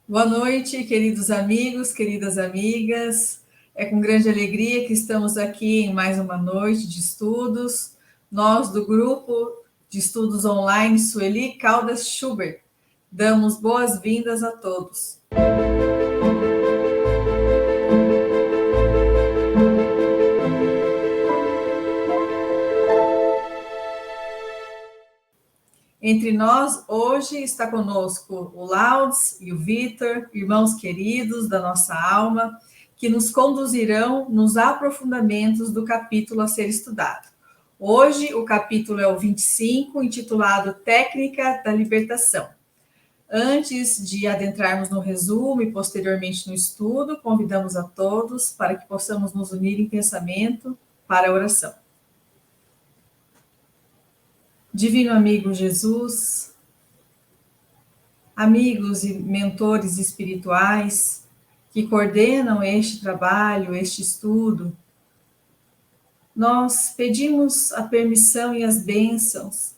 Boa noite, queridos amigos, queridas amigas. É com grande alegria que estamos aqui em mais uma noite de estudos. Nós, do grupo de estudos online Sueli Caldas Schubert, damos boas-vindas a todos. Entre nós, hoje, está conosco o Laudes e o Vitor, irmãos queridos da nossa alma, que nos conduzirão nos aprofundamentos do capítulo a ser estudado. Hoje, o capítulo é o 25, intitulado Técnica da Libertação. Antes de adentrarmos no resumo e posteriormente no estudo, convidamos a todos para que possamos nos unir em pensamento para a oração. Divino amigo Jesus, amigos e mentores espirituais que coordenam este trabalho, este estudo, nós pedimos a permissão e as bênçãos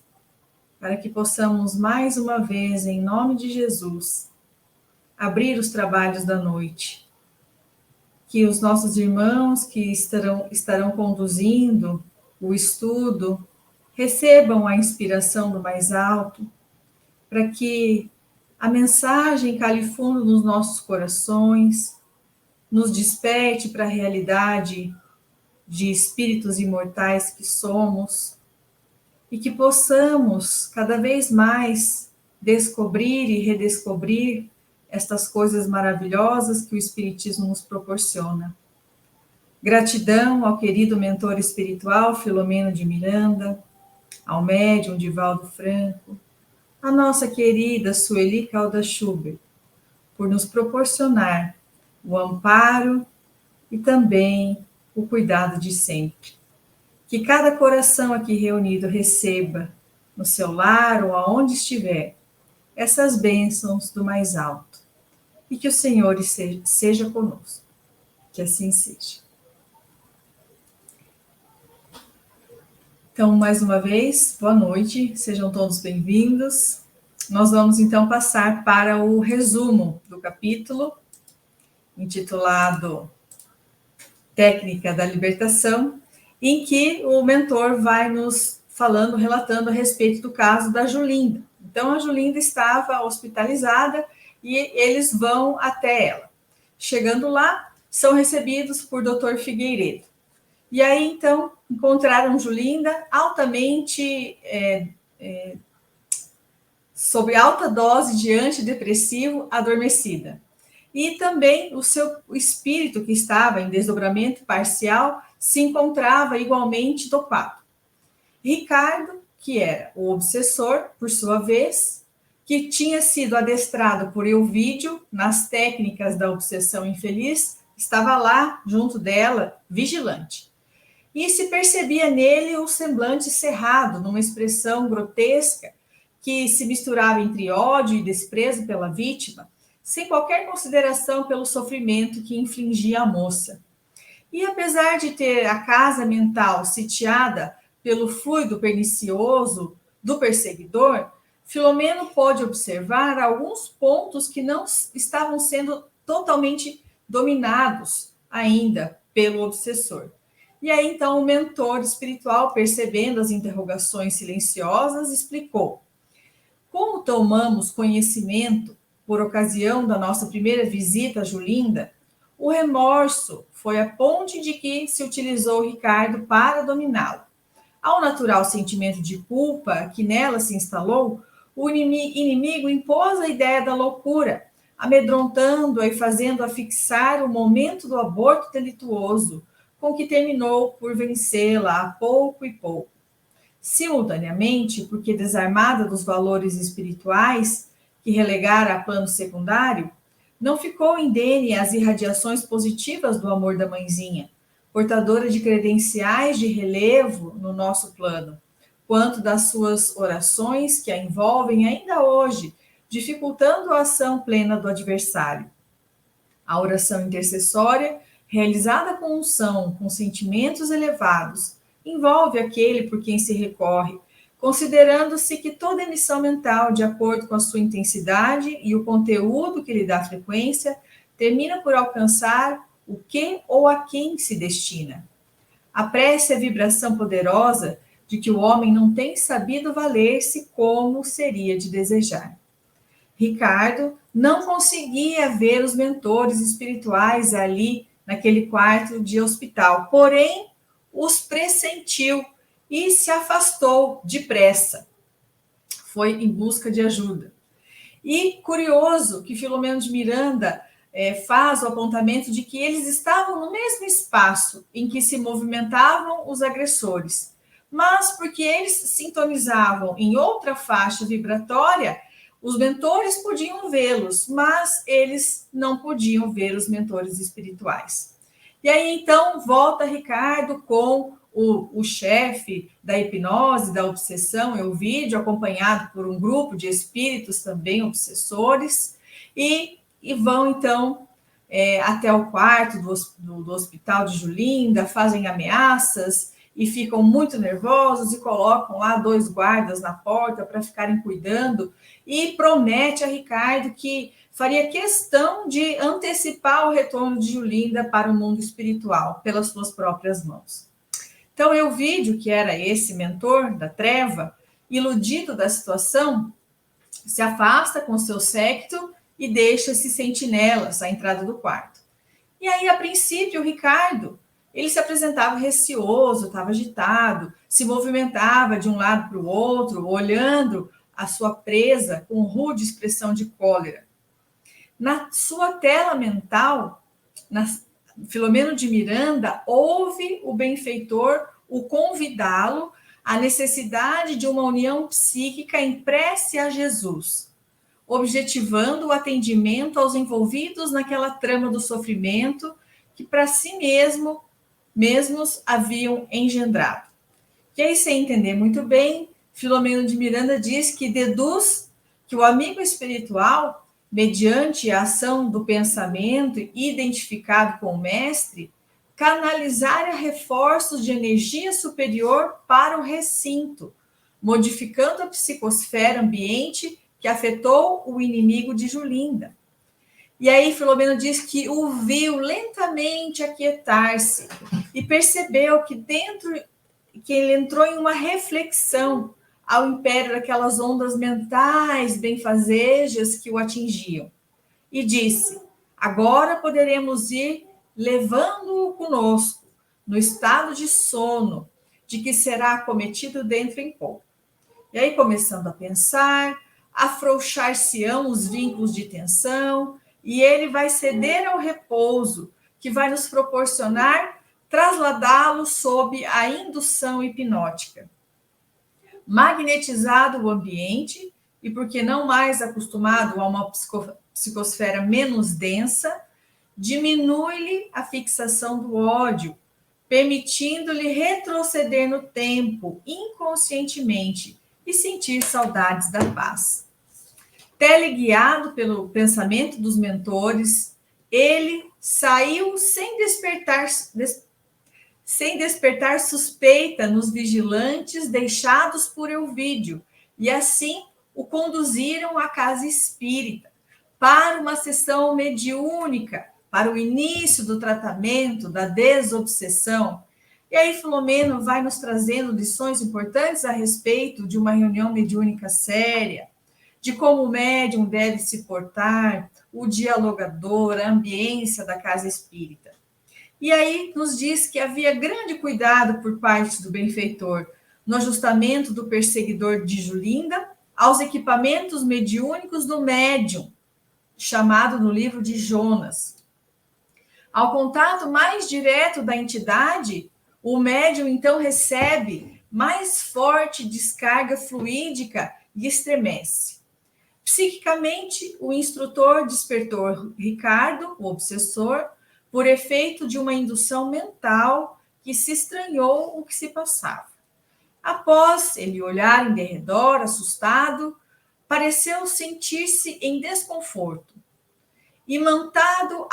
para que possamos mais uma vez, em nome de Jesus, abrir os trabalhos da noite. Que os nossos irmãos que estarão conduzindo o estudo recebam a inspiração do mais alto, para que a mensagem cale fundo nos nossos corações, nos desperte para a realidade de espíritos imortais que somos e que possamos cada vez mais descobrir e redescobrir estas coisas maravilhosas que o Espiritismo nos proporciona. Gratidão ao querido mentor espiritual Filomeno de Miranda, ao médium Divaldo Franco, a nossa querida Sueli Caldas Schubert, por nos proporcionar o amparo e também o cuidado de sempre. Que cada coração aqui reunido receba, no seu lar ou aonde estiver, essas bênçãos do mais alto. E que o Senhor seja conosco. Que assim seja. Então, mais uma vez, boa noite, sejam todos bem-vindos. Nós vamos, então, passar para o resumo do capítulo, intitulado Técnica da Libertação, em que o mentor vai nos relatando a respeito do caso da Julinda. Então, a Julinda estava hospitalizada e eles vão até ela. Chegando lá, são recebidos por Dr. Figueiredo. E aí, então, encontraram Julinda altamente sob alta dose de antidepressivo, adormecida. E também o seu espírito, que estava em desdobramento parcial, se encontrava igualmente dopado. Ricardo, que era o obsessor, por sua vez, que tinha sido adestrado por Elvídio nas técnicas da obsessão infeliz, estava lá, junto dela, vigilante. E se percebia nele um semblante cerrado, numa expressão grotesca, que se misturava entre ódio e desprezo pela vítima, sem qualquer consideração pelo sofrimento que infligia a moça. E apesar de ter a casa mental sitiada pelo fluido pernicioso do perseguidor, Filomeno pôde observar alguns pontos que não estavam sendo totalmente dominados ainda pelo obsessor. E aí, então, o mentor espiritual, percebendo as interrogações silenciosas, explicou: como tomamos conhecimento, por ocasião da nossa primeira visita a Julinda, o remorso foi a ponte de que se utilizou Ricardo para dominá-lo. Ao natural sentimento de culpa que nela se instalou, o inimigo impôs a ideia da loucura, amedrontando-a e fazendo-a fixar o momento do aborto delituoso, com que terminou por vencê-la a pouco e pouco. Simultaneamente, porque desarmada dos valores espirituais que relegara a plano secundário, não ficou indene às irradiações positivas do amor da mãezinha, portadora de credenciais de relevo no nosso plano, quanto das suas orações que a envolvem ainda hoje, dificultando a ação plena do adversário. A oração intercessória, realizada com unção, com sentimentos elevados, envolve aquele por quem se recorre, considerando-se que toda emissão mental, de acordo com a sua intensidade e o conteúdo que lhe dá frequência, termina por alcançar o que ou a quem se destina. A prece é a vibração poderosa de que o homem não tem sabido valer-se como seria de desejar. Ricardo não conseguia ver os mentores espirituais ali naquele quarto de hospital, porém os pressentiu e se afastou depressa. Foi em busca de ajuda. E curioso que Filomeno de Miranda faz o apontamento de que eles estavam no mesmo espaço em que se movimentavam os agressores, mas porque eles sintonizavam em outra faixa vibratória, os mentores podiam vê-los, mas eles não podiam ver os mentores espirituais. E aí, então, volta Ricardo com o chefe da hipnose, da obsessão, Elvídio, acompanhado por um grupo de espíritos também obsessores, e vão, então, até o quarto do hospital de Julinda, fazem ameaças e ficam muito nervosos e colocam lá 2 guardas na porta para ficarem cuidando, e promete a Ricardo que faria questão de antecipar o retorno de Julinda para o mundo espiritual, pelas suas próprias mãos. Então, Elvídio, que era esse mentor da treva, iludido da situação, se afasta com seu séquito e deixa esses sentinelas à entrada do quarto. E aí, a princípio, o Ricardo, ele se apresentava receoso, estava agitado, se movimentava de um lado para o outro, olhando a sua presa com rude expressão de cólera. Na sua tela mental, Filomeno de Miranda ouve o benfeitor o convidá-lo à necessidade de uma união psíquica em prece a Jesus, objetivando o atendimento aos envolvidos naquela trama do sofrimento que para si mesmos haviam engendrado. E aí, sem entender muito bem, Filomeno de Miranda diz que deduz que o amigo espiritual, mediante a ação do pensamento identificado com o mestre, canalizara reforços de energia superior para o recinto, modificando a psicosfera ambiente que afetou o inimigo de Julinda. E aí Filomeno diz que o viu lentamente aquietar-se e percebeu que ele entrou em uma reflexão ao império daquelas ondas mentais benfazejas que o atingiam. E disse: agora poderemos ir levando-o conosco, no estado de sono, de que será acometido dentro em pouco. E aí, começando a pensar, afrouxar-se-ão os vínculos de tensão, e ele vai ceder ao repouso, que vai nos proporcionar trasladá-lo sob a indução hipnótica. Magnetizado o ambiente, e porque não mais acostumado a uma psicosfera menos densa, diminui-lhe a fixação do ódio, permitindo-lhe retroceder no tempo inconscientemente e sentir saudades da paz. Teleguiado pelo pensamento dos mentores, ele saiu sem despertar suspeita nos vigilantes deixados por Elvídio, e assim o conduziram à casa espírita para uma sessão mediúnica, para o início do tratamento da desobsessão. E aí Filomeno vai nos trazendo lições importantes a respeito de uma reunião mediúnica séria, de como o médium deve se portar, o dialogador, a ambiência da casa espírita. E aí nos diz que havia grande cuidado por parte do benfeitor no ajustamento do perseguidor de Julinda aos equipamentos mediúnicos do médium, chamado no livro de Jonas. Ao contato mais direto da entidade, o médium então recebe mais forte descarga fluídica e estremece. Psiquicamente, o instrutor despertou Ricardo, o obsessor, por efeito de uma indução mental que se estranhou o que se passava. Após ele olhar em derredor, assustado, pareceu sentir-se em desconforto. Imantado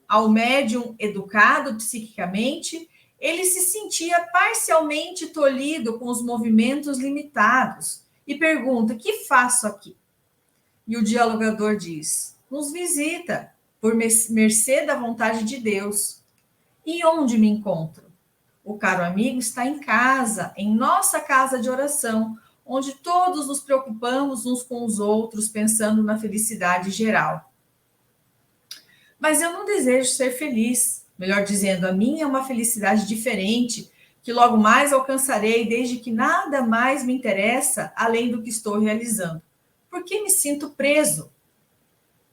ao médium educado psiquicamente, ele se sentia parcialmente tolhido com os movimentos limitados e pergunta: que faço aqui? E o dialogador diz: nos visita, por mercê da vontade de Deus. E onde me encontro? O caro amigo está em casa, em nossa casa de oração, onde todos nos preocupamos uns com os outros, pensando na felicidade geral. Mas eu não desejo ser feliz. Melhor dizendo, a minha é uma felicidade diferente, que logo mais alcançarei, desde que nada mais me interessa além do que estou realizando. Por que me sinto preso?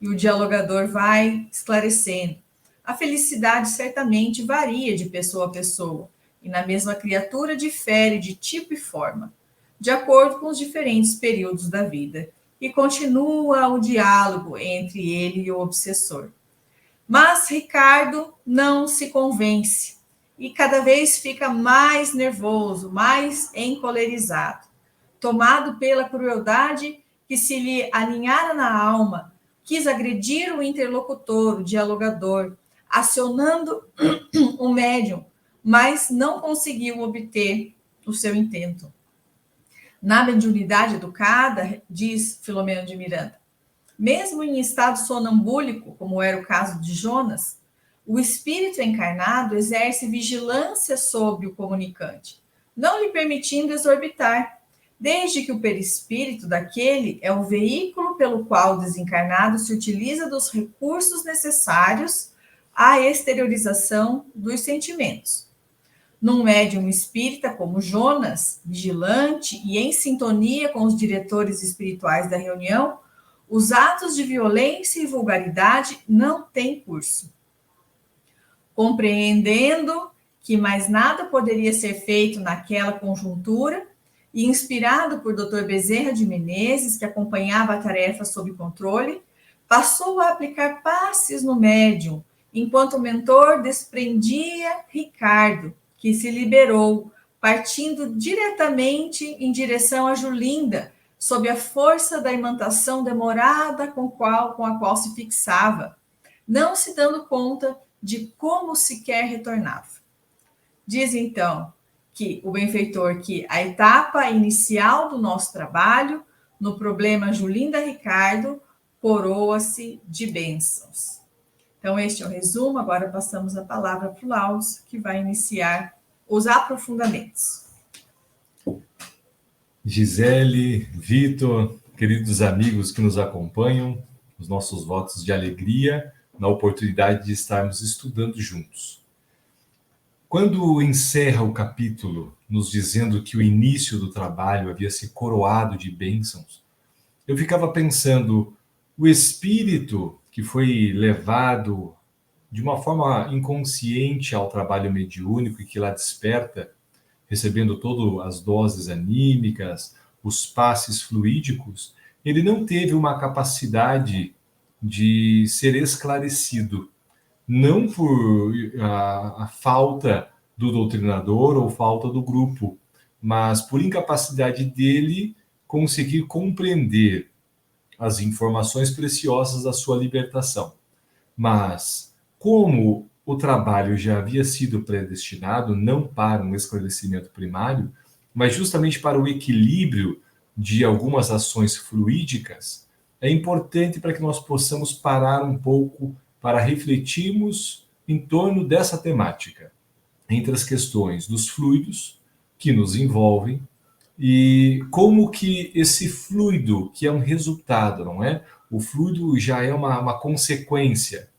E o dialogador vai esclarecendo. A felicidade certamente varia de pessoa a pessoa, e na mesma criatura difere de tipo e forma, de acordo com os diferentes períodos da vida. E continua o diálogo entre ele e o obsessor. Mas Ricardo não se convence e cada vez fica mais nervoso, mais encolerizado, tomado pela crueldade que se lhe alinhara na alma, quis agredir o interlocutor, o dialogador, acionando o médium, mas não conseguiu obter o seu intento. Na mediunidade educada, diz Filomeno de Miranda, mesmo em estado sonambúlico, como era o caso de Jonas, o espírito encarnado exerce vigilância sobre o comunicante, não lhe permitindo exorbitar, desde que o perispírito daquele é o veículo pelo qual o desencarnado se utiliza dos recursos necessários à exteriorização dos sentimentos. Num médium espírita como Jonas, vigilante e em sintonia com os diretores espirituais da reunião, os atos de violência e vulgaridade não têm curso. Compreendendo que mais nada poderia ser feito naquela conjuntura, e inspirado por Dr. Bezerra de Menezes, que acompanhava a tarefa sob controle, passou a aplicar passes no médium, enquanto o mentor desprendia Ricardo, que se liberou, partindo diretamente em direção a Julinda, sob a força da imantação demorada com a qual se fixava, não se dando conta de como sequer retornava. Diz então que o benfeitor que a etapa inicial do nosso trabalho, no problema Julinda Ricardo, coroa-se de bênçãos. Então, este é o resumo. Agora passamos a palavra para o Laus, que vai iniciar os aprofundamentos. Gisele, Vitor, queridos amigos que nos acompanham, os nossos votos de alegria na oportunidade de estarmos estudando juntos. Quando encerra o capítulo, nos dizendo que o início do trabalho havia se coroado de bênçãos, eu ficava pensando, o espírito que foi levado de uma forma inconsciente ao trabalho mediúnico e que lá desperta, recebendo todas as doses anímicas, os passes fluídicos, ele não teve uma capacidade de ser esclarecido, não por a falta do doutrinador ou falta do grupo, mas por incapacidade dele conseguir compreender as informações preciosas da sua libertação. Mas, como o trabalho já havia sido predestinado, não para um esclarecimento primário, mas justamente para o equilíbrio de algumas ações fluídicas, é importante para que nós possamos parar um pouco para refletirmos em torno dessa temática, entre as questões dos fluidos que nos envolvem e como que esse fluido, que é um resultado, não é? O fluido já é uma consequência.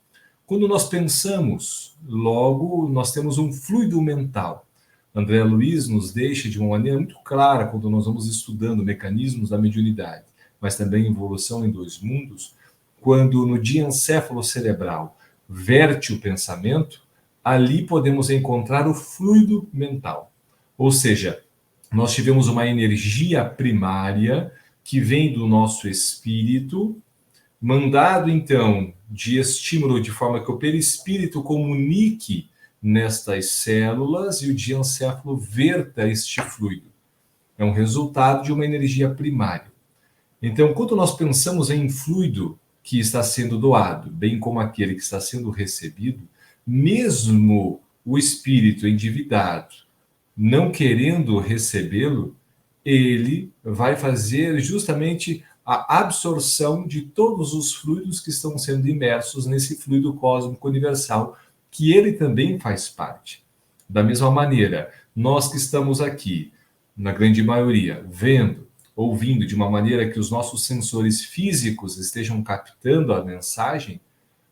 Quando nós pensamos, logo nós temos um fluido mental. André Luiz nos deixa de uma maneira muito clara, quando nós vamos estudando mecanismos da mediunidade, mas também evolução em dois mundos, quando no diencéfalo cerebral verte o pensamento, ali podemos encontrar o fluido mental. Ou seja, nós tivemos uma energia primária que vem do nosso espírito, mandado então de estímulo de forma que o perispírito comunique nestas células e o diencéfalo verta este fluido. É um resultado de uma energia primária. Então, quando nós pensamos em fluido que está sendo doado, bem como aquele que está sendo recebido, mesmo o espírito endividado não querendo recebê-lo, ele vai fazer justamente a absorção de todos os fluidos que estão sendo imersos nesse fluido cósmico universal, que ele também faz parte. Da mesma maneira, nós que estamos aqui, na grande maioria, vendo, ouvindo de uma maneira que os nossos sensores físicos estejam captando a mensagem,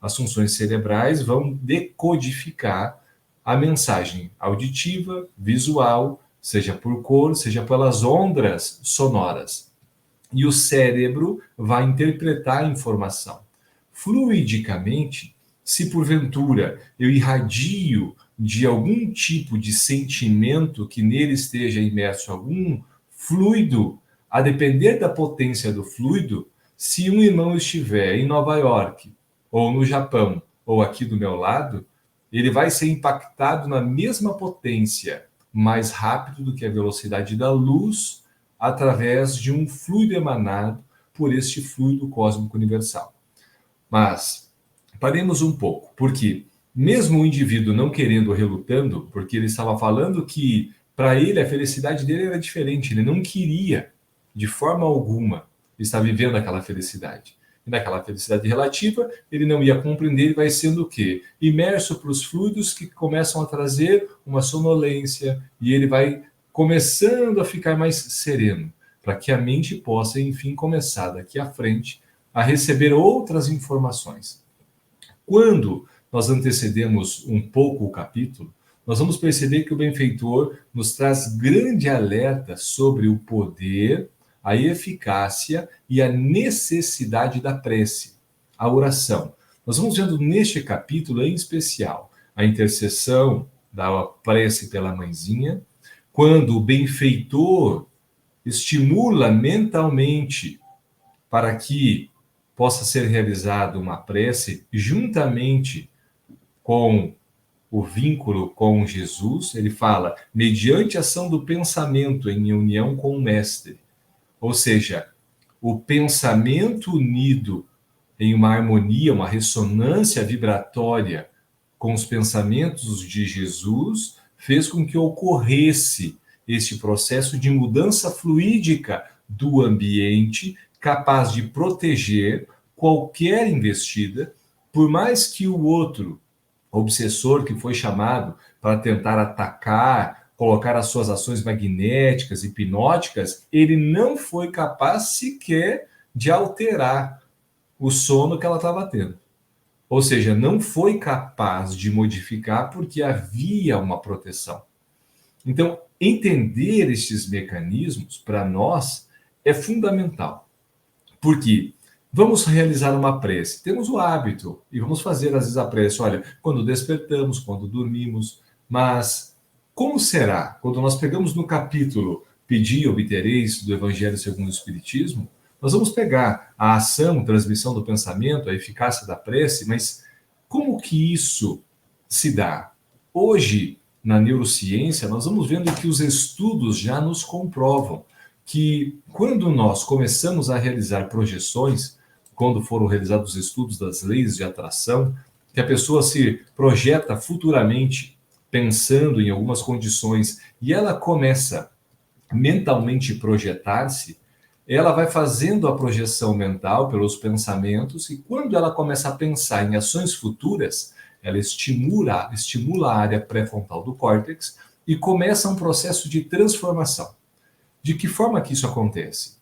as funções cerebrais vão decodificar a mensagem auditiva, visual, seja por cor, seja pelas ondas sonoras. E o cérebro vai interpretar a informação. Fluidicamente, se porventura eu irradio de algum tipo de sentimento que nele esteja imerso algum fluido, a depender da potência do fluido, se um irmão estiver em Nova York, ou no Japão, ou aqui do meu lado, ele vai ser impactado na mesma potência, mais rápido do que a velocidade da luz, através de um fluido emanado por este fluido cósmico universal. Mas paremos um pouco, porque mesmo o indivíduo não querendo, relutando, porque ele estava falando que para ele a felicidade dele era diferente, ele não queria de forma alguma estar vivendo aquela felicidade. E naquela felicidade relativa, ele não ia compreender, ele vai sendo o quê? Imerso para os fluidos que começam a trazer uma sonolência, e ele vai começando a ficar mais sereno, para que a mente possa, enfim, começar daqui à frente a receber outras informações. Quando nós antecedemos um pouco o capítulo, nós vamos perceber que o benfeitor nos traz grande alerta sobre o poder, a eficácia e a necessidade da prece, a oração. Nós vamos vendo neste capítulo em especial a intercessão da prece pela mãezinha, quando o benfeitor estimula mentalmente para que possa ser realizada uma prece juntamente com o vínculo com Jesus. Ele fala, mediante a ação do pensamento em união com o Mestre. Ou seja, o pensamento unido em uma harmonia, uma ressonância vibratória com os pensamentos de Jesus, fez com que ocorresse este processo de mudança fluídica do ambiente, capaz de proteger qualquer investida, por mais que o outro obsessor que foi chamado para tentar atacar, colocar as suas ações magnéticas, hipnóticas, ele não foi capaz sequer de alterar o sono que ela estava tendo. Ou seja, não foi capaz de modificar porque havia uma proteção. Então, entender estes mecanismos, para nós, é fundamental. Porque vamos realizar uma prece. Temos o hábito e vamos fazer, às vezes, a prece. Olha, quando despertamos, quando dormimos. Mas como será quando nós pegamos no capítulo Pedi e obtereis do Evangelho segundo o Espiritismo? Nós vamos pegar a ação, transmissão do pensamento, a eficácia da prece, mas como que isso se dá? Hoje, na neurociência, nós vamos vendo que os estudos já nos comprovam que quando nós começamos a realizar projeções, quando foram realizados os estudos das leis de atração, que a pessoa se projeta futuramente pensando em algumas condições e ela começa mentalmente projetar-se, ela vai fazendo a projeção mental pelos pensamentos e quando ela começa a pensar em ações futuras, ela estimula a área pré-frontal do córtex e começa um processo de transformação. De que forma que isso acontece?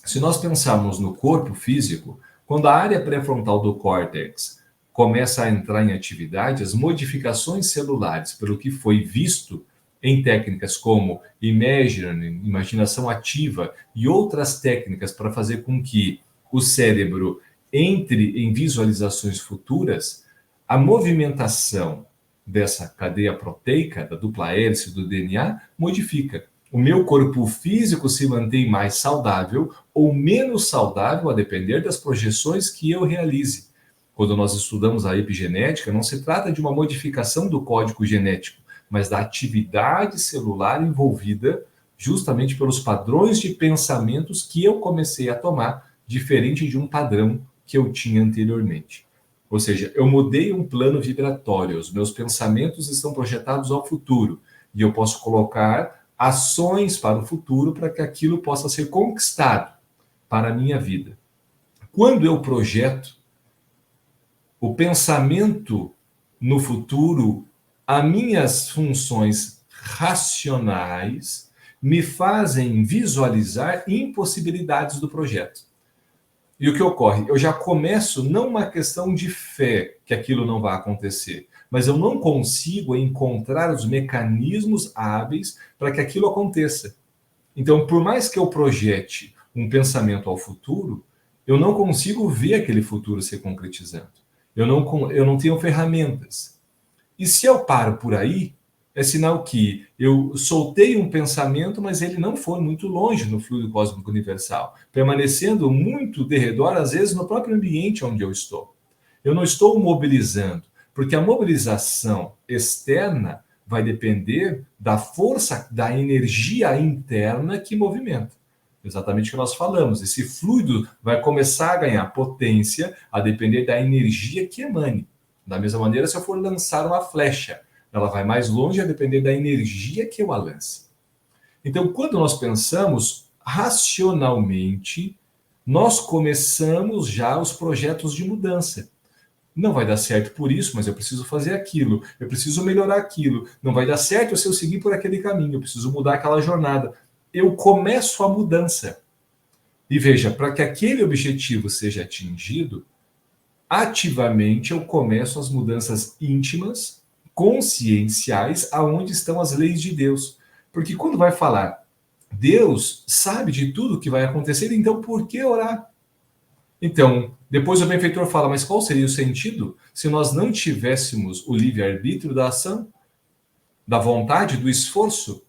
Se nós pensarmos no corpo físico, quando a área pré-frontal do córtex começa a entrar em atividade, as modificações celulares, pelo que foi visto em técnicas como imagining, imaginação ativa e outras técnicas para fazer com que o cérebro entre em visualizações futuras, a movimentação dessa cadeia proteica, da dupla hélice do DNA, modifica. O meu corpo físico se mantém mais saudável ou menos saudável a depender das projeções que eu realize. Quando nós estudamos a epigenética, não se trata de uma modificação do código genético, mas da atividade celular envolvida justamente pelos padrões de pensamentos que eu comecei a tomar, diferente de um padrão que eu tinha anteriormente. Ou seja, eu mudei um plano vibratório, os meus pensamentos estão projetados ao futuro, e eu posso colocar ações para o futuro para que aquilo possa ser conquistado para a minha vida. Quando eu projeto o pensamento no futuro, as minhas funções racionais me fazem visualizar impossibilidades do projeto. E o que ocorre? Eu já começo não uma questão de fé que aquilo não vai acontecer, mas eu não consigo encontrar os mecanismos hábeis para que aquilo aconteça. Então, por mais que eu projete um pensamento ao futuro, eu não consigo ver aquele futuro se concretizando. Eu não tenho ferramentas. E se eu paro por aí, é sinal que eu soltei um pensamento, mas ele não foi muito longe no fluido cósmico universal, permanecendo muito de redor, às vezes no próprio ambiente onde eu estou. Eu não estou mobilizando, porque a mobilização externa vai depender da força, da energia interna que movimenta. Exatamente o que nós falamos. Esse fluido vai começar a ganhar potência a depender da energia que emane. Da mesma maneira, se eu for lançar uma flecha, ela vai mais longe a depender da energia que eu a lance. Então, quando nós pensamos racionalmente, nós começamos já os projetos de mudança. Não vai dar certo por isso, mas eu preciso fazer aquilo, eu preciso melhorar aquilo. Não vai dar certo se eu seguir por aquele caminho, eu preciso mudar aquela jornada. Eu começo a mudança. E veja, para que aquele objetivo seja atingido, ativamente eu começo as mudanças íntimas, conscienciais, aonde estão as leis de Deus. Porque quando vai falar, Deus sabe de tudo que vai acontecer, então por que orar? Então, depois o benfeitor fala, mas qual seria o sentido se nós não tivéssemos o livre-arbítrio da ação, da vontade, do esforço?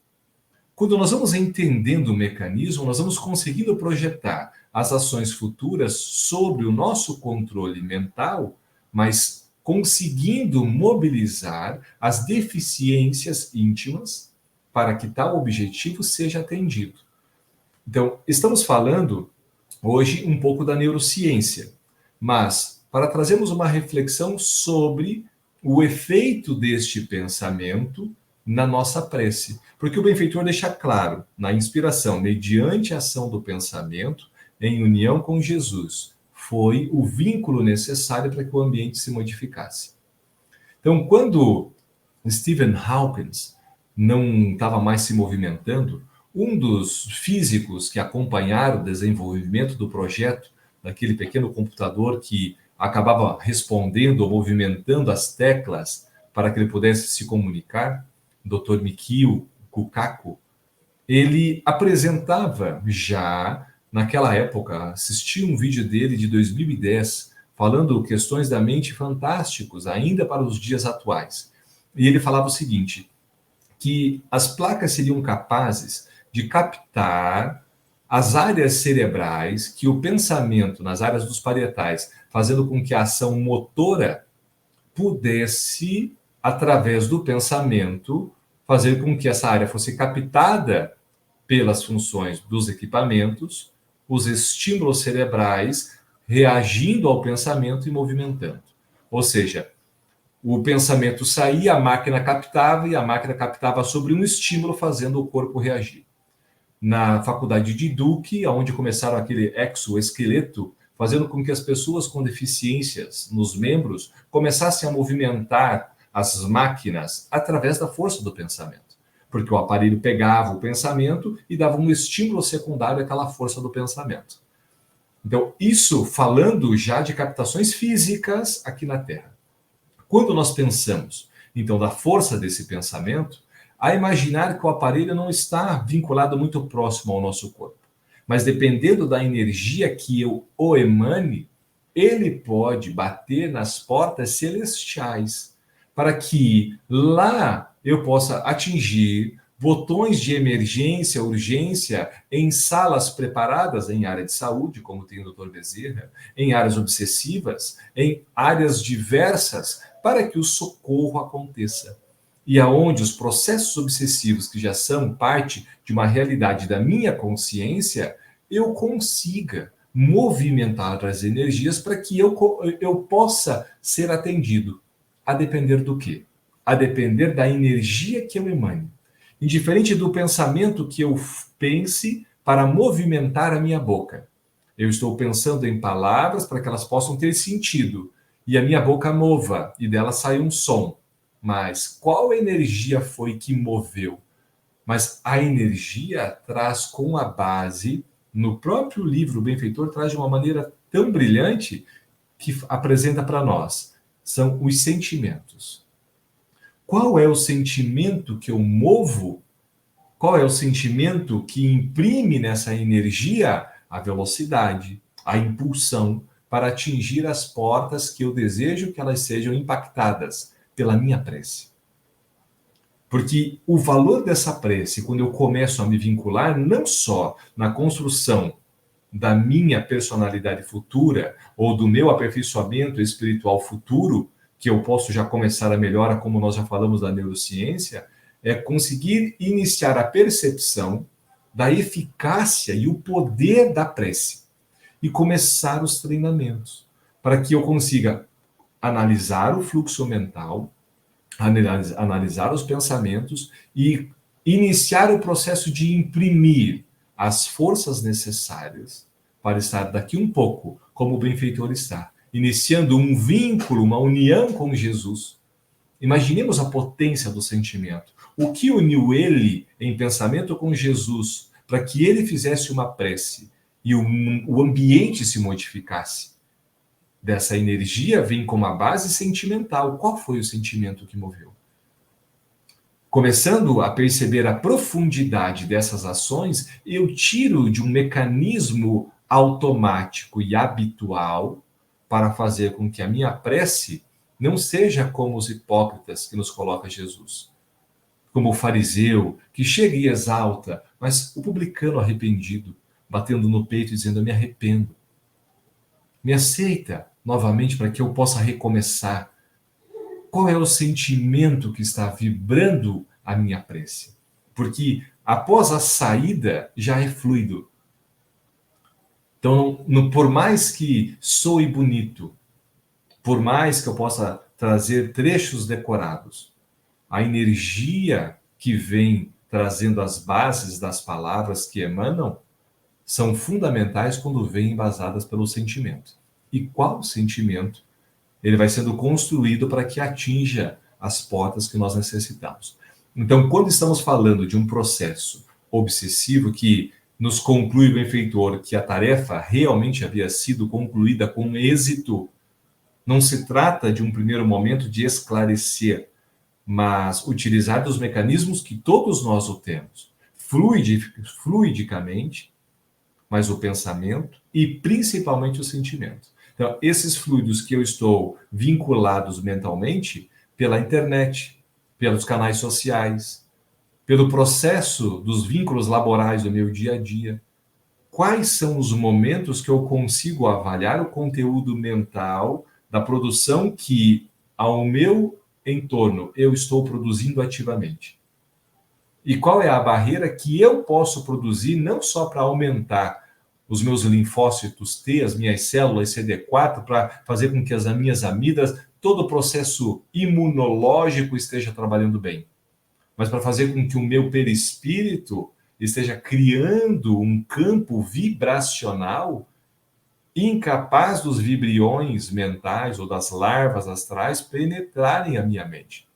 Quando nós vamos entendendo o mecanismo, nós vamos conseguindo projetar as ações futuras sobre o nosso controle mental, mas conseguindo mobilizar as deficiências íntimas para que tal objetivo seja atendido. Então, estamos falando hoje um pouco da neurociência, mas para trazermos uma reflexão sobre o efeito deste pensamento na nossa prece. Porque o benfeitor deixa claro, na inspiração, mediante a ação do pensamento, em união com Jesus, foi o vínculo necessário para que o ambiente se modificasse. Então, quando Stephen Hawking não estava mais se movimentando, um dos físicos que acompanharam o desenvolvimento do projeto, daquele pequeno computador que acabava respondendo ou movimentando as teclas para que ele pudesse se comunicar, Dr. Mikio Kukaku, ele apresentava já, naquela época, assisti um vídeo dele de 2010, falando questões da mente fantásticos, ainda para os dias atuais. E ele falava o seguinte, que as placas seriam capazes de captar as áreas cerebrais que o pensamento, nas áreas dos parietais, fazendo com que a ação motora pudesse, através do pensamento, fazer com que essa área fosse captada pelas funções dos equipamentos, os estímulos cerebrais reagindo ao pensamento e movimentando. Ou seja, o pensamento saía, a máquina captava e a máquina captava sobre um estímulo, fazendo o corpo reagir. Na faculdade de Duke, onde começaram aquele exoesqueleto, fazendo com que as pessoas com deficiências nos membros começassem a movimentar as máquinas através da força do pensamento. Porque o aparelho pegava o pensamento e dava um estímulo secundário àquela força do pensamento. Então, isso falando já de captações físicas aqui na Terra. Quando nós pensamos, então, da força desse pensamento, a imaginar que o aparelho não está vinculado muito próximo ao nosso corpo. Mas dependendo da energia que eu o emane, ele pode bater nas portas celestiais, para que lá eu possa atingir botões de emergência, urgência, em salas preparadas em área de saúde, como tem o Dr. Bezerra, em áreas obsessivas, em áreas diversas, para que o socorro aconteça. E aonde os processos obsessivos, que já são parte de uma realidade da minha consciência, eu consiga movimentar as energias para que eu possa ser atendido. A depender do quê? A depender da energia que eu emane. Indiferente do pensamento que eu pense para movimentar a minha boca. Eu estou pensando em palavras para que elas possam ter sentido. E a minha boca mova, e dela sai um som. Mas qual energia foi que moveu? Mas a energia traz com a base, no próprio livro O Benfeitor, traz de uma maneira tão brilhante que apresenta para nós. São os sentimentos. Qual é o sentimento que eu movo? Qual é o sentimento que imprime nessa energia a velocidade, a impulsão para atingir as portas que eu desejo que elas sejam impactadas pela minha prece? Porque o valor dessa prece, quando eu começo a me vincular, não só na construção da minha personalidade futura ou do meu aperfeiçoamento espiritual futuro, que eu posso já começar a melhora, como nós já falamos da neurociência, é conseguir iniciar a percepção da eficácia e o poder da prece e começar os treinamentos para que eu consiga analisar o fluxo mental, analisar os pensamentos e iniciar o processo de imprimir as forças necessárias para estar daqui um pouco como o benfeitor está, iniciando um vínculo, uma união com Jesus. Imaginemos a potência do sentimento. O que uniu ele em pensamento com Jesus para que ele fizesse uma prece e o ambiente se modificasse? Dessa energia vem como a base sentimental. Qual foi o sentimento que moveu? Começando a perceber a profundidade dessas ações, eu tiro de um mecanismo automático e habitual para fazer com que a minha prece não seja como os hipócritas que nos coloca Jesus. Como o fariseu, que chega e exalta, mas o publicano arrependido, batendo no peito e dizendo: eu me arrependo. Me aceita novamente para que eu possa recomeçar. Qual é o sentimento que está vibrando a minha prece? Porque após a saída já é fluido. Então, por mais que soe bonito, por mais que eu possa trazer trechos decorados, a energia que vem trazendo as bases das palavras que emanam são fundamentais quando vêm embasadas pelo sentimento. E qual sentimento ele vai sendo construído para que atinja as portas que nós necessitamos? Então, quando estamos falando de um processo obsessivo que nos conclui o benfeitor que a tarefa realmente havia sido concluída com êxito, não se trata de um primeiro momento de esclarecer, mas utilizar dos mecanismos que todos nós o temos, fluidicamente, mas o pensamento e principalmente o sentimento. Então, esses fluidos que eu estou vinculados mentalmente pela internet, pelos canais sociais, pelo processo dos vínculos laborais do meu dia a dia, quais são os momentos que eu consigo avaliar o conteúdo mental da produção que, ao meu entorno, eu estou produzindo ativamente? E qual é a barreira que eu posso produzir não só para aumentar os meus linfócitos T, as minhas células CD4, para fazer com que as minhas amígdalas, todo o processo imunológico esteja trabalhando bem, mas para fazer com que o meu perispírito esteja criando um campo vibracional incapaz dos vibriões mentais ou das larvas astrais penetrarem a minha mente.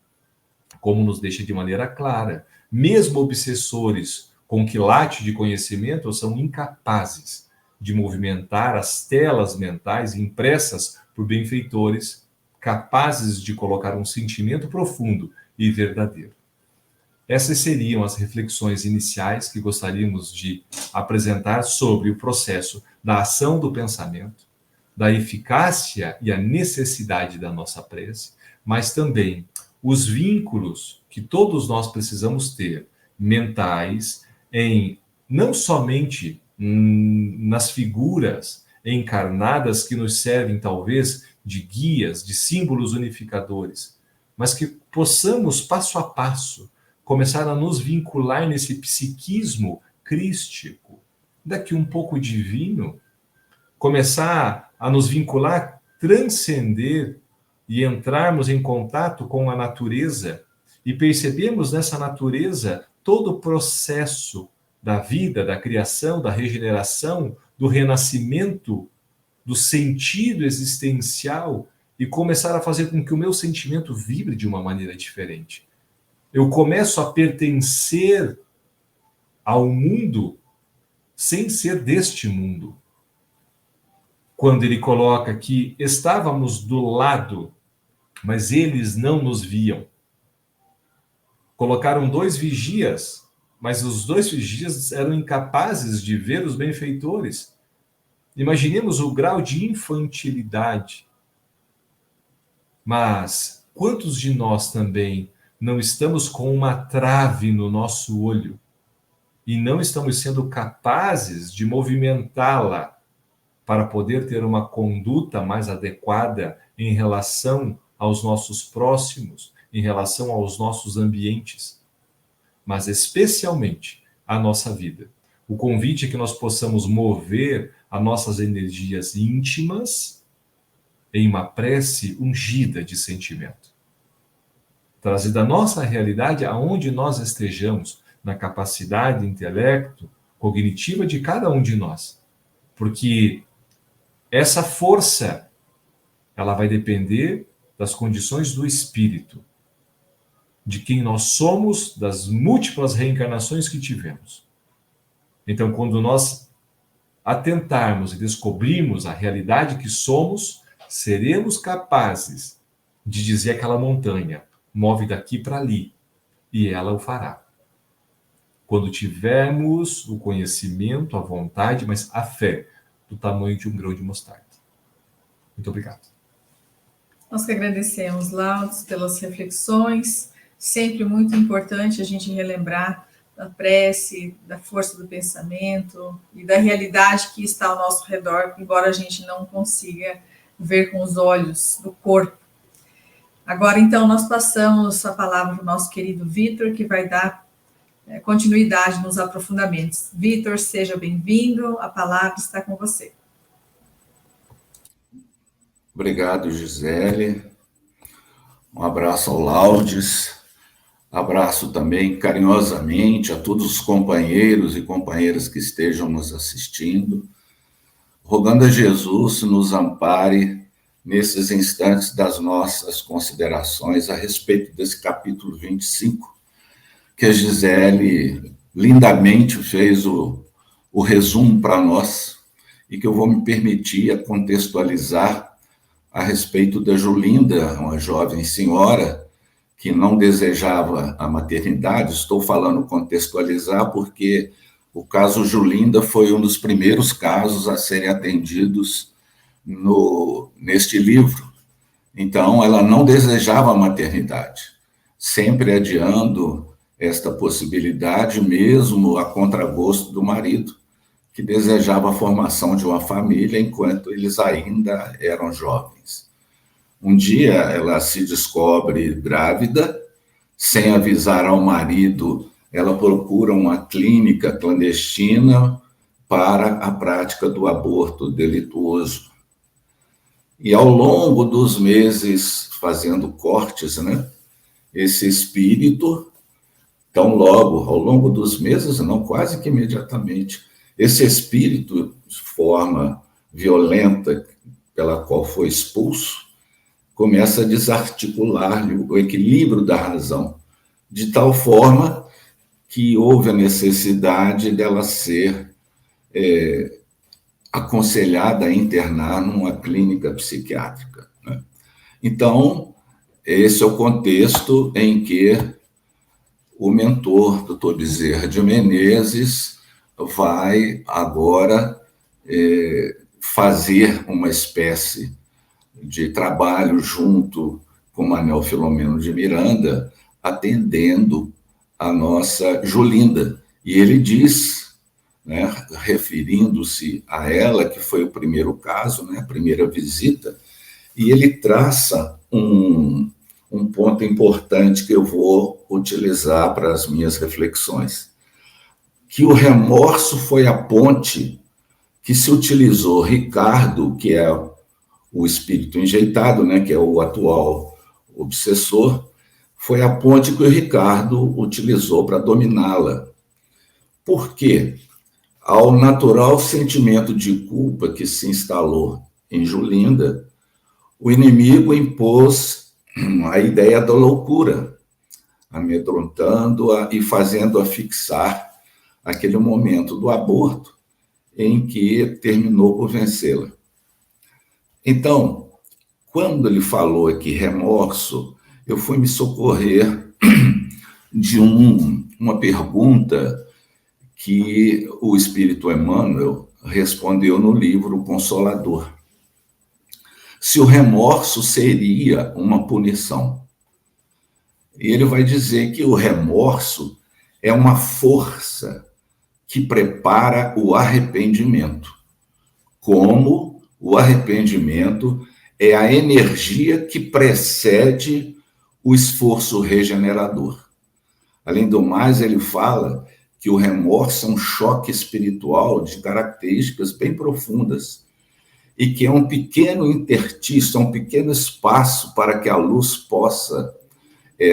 Como nos deixa de maneira clara, mesmo obsessores com quilate de conhecimento são incapazes de movimentar as telas mentais impressas por benfeitores, capazes de colocar um sentimento profundo e verdadeiro. Essas seriam as reflexões iniciais que gostaríamos de apresentar sobre o processo da ação do pensamento, da eficácia e a necessidade da nossa prece, mas também os vínculos que todos nós precisamos ter, mentais, em não somente nas figuras encarnadas que nos servem talvez de guias, de símbolos unificadores, mas que possamos passo a passo começar a nos vincular nesse psiquismo crístico, daqui um pouco divino, começar a nos vincular, transcender e entrarmos em contato com a natureza e percebemos nessa natureza todo o processo da vida, da criação, da regeneração, do renascimento, do sentido existencial e começar a fazer com que o meu sentimento vibre de uma maneira diferente. Eu começo a pertencer ao mundo sem ser deste mundo. Quando ele coloca que estávamos do lado, mas eles não nos viam. Colocaram 2 vigias, mas os 2 vigias eram incapazes de ver os benfeitores. Imaginemos o grau de infantilidade. Mas quantos de nós também não estamos com uma trave no nosso olho e não estamos sendo capazes de movimentá-la para poder ter uma conduta mais adequada em relação aos nossos próximos, em relação aos nossos ambientes, mas especialmente a nossa vida. O convite é que nós possamos mover as nossas energias íntimas em uma prece ungida de sentimento. Trazer da nossa realidade aonde nós estejamos, na capacidade, intelecto, cognitiva de cada um de nós. Porque essa força, ela vai depender das condições do espírito, de quem nós somos, das múltiplas reencarnações que tivemos. Então, quando nós atentarmos e descobrirmos a realidade que somos, seremos capazes de dizer àquela montanha, move daqui para ali, e ela o fará. Quando tivermos o conhecimento, a vontade, mas a fé do tamanho de um grão de mostarda. Muito obrigado. Nós que agradecemos, Laudes, pelas reflexões. Sempre muito importante a gente relembrar da prece, da força do pensamento e da realidade que está ao nosso redor, embora a gente não consiga ver com os olhos do corpo. Agora, então, nós passamos a palavra para o nosso querido Vitor, que vai dar continuidade nos aprofundamentos. Vitor, seja bem-vindo, a palavra está com você. Obrigado, Gisele. Um abraço ao Laudes. Abraço também carinhosamente a todos os companheiros e companheiras que estejam nos assistindo. Rogando a Jesus nos ampare nesses instantes das nossas considerações a respeito desse capítulo 25, que a Gisele lindamente fez o resumo para nós e que eu vou me permitir contextualizar a respeito da Julinda, uma jovem senhora que não desejava a maternidade. Estou falando contextualizar porque o caso Julinda foi um dos primeiros casos a serem atendidos neste livro. Então, ela não desejava a maternidade, sempre adiando esta possibilidade, mesmo a contragosto do marido, que desejava a formação de uma família enquanto eles ainda eram jovens. Um dia ela se descobre grávida, sem avisar ao marido, ela procura uma clínica clandestina para a prática do aborto delituoso. E ao longo dos meses, fazendo cortes, esse espírito, tão logo, ao longo dos meses, não, quase que imediatamente, esse espírito, de forma violenta, pela qual foi expulso, começa a desarticular-lhe o equilíbrio da razão, de tal forma que houve a necessidade dela ser aconselhada a internar numa clínica psiquiátrica. Então, esse é o contexto em que o mentor, Dr. Bezerra de Menezes, vai agora fazer uma espécie de trabalho junto com Manuel Filomeno de Miranda, atendendo a nossa Julinda. E ele diz, referindo-se a ela, que foi o primeiro caso, a primeira visita, e ele traça um ponto importante que eu vou utilizar para as minhas reflexões, que o remorso foi a ponte que se utilizou Ricardo, que é o espírito enjeitado, né, que é o atual obsessor, foi a ponte que o Ricardo utilizou para dominá-la. Por quê? Ao natural sentimento de culpa que se instalou em Julinda, o inimigo impôs a ideia da loucura, amedrontando-a e fazendo-a fixar aquele momento do aborto em que terminou por vencê-la. Então, quando ele falou aqui remorso, eu fui me socorrer de uma pergunta que o Espírito Emmanuel respondeu no livro Consolador. Se o remorso seria uma punição. E ele vai dizer que o remorso é uma força que prepara o arrependimento, como o arrependimento é a energia que precede o esforço regenerador. Além do mais, ele fala que o remorso é um choque espiritual de características bem profundas e que é um pequeno intertício, um pequeno espaço para que a luz possa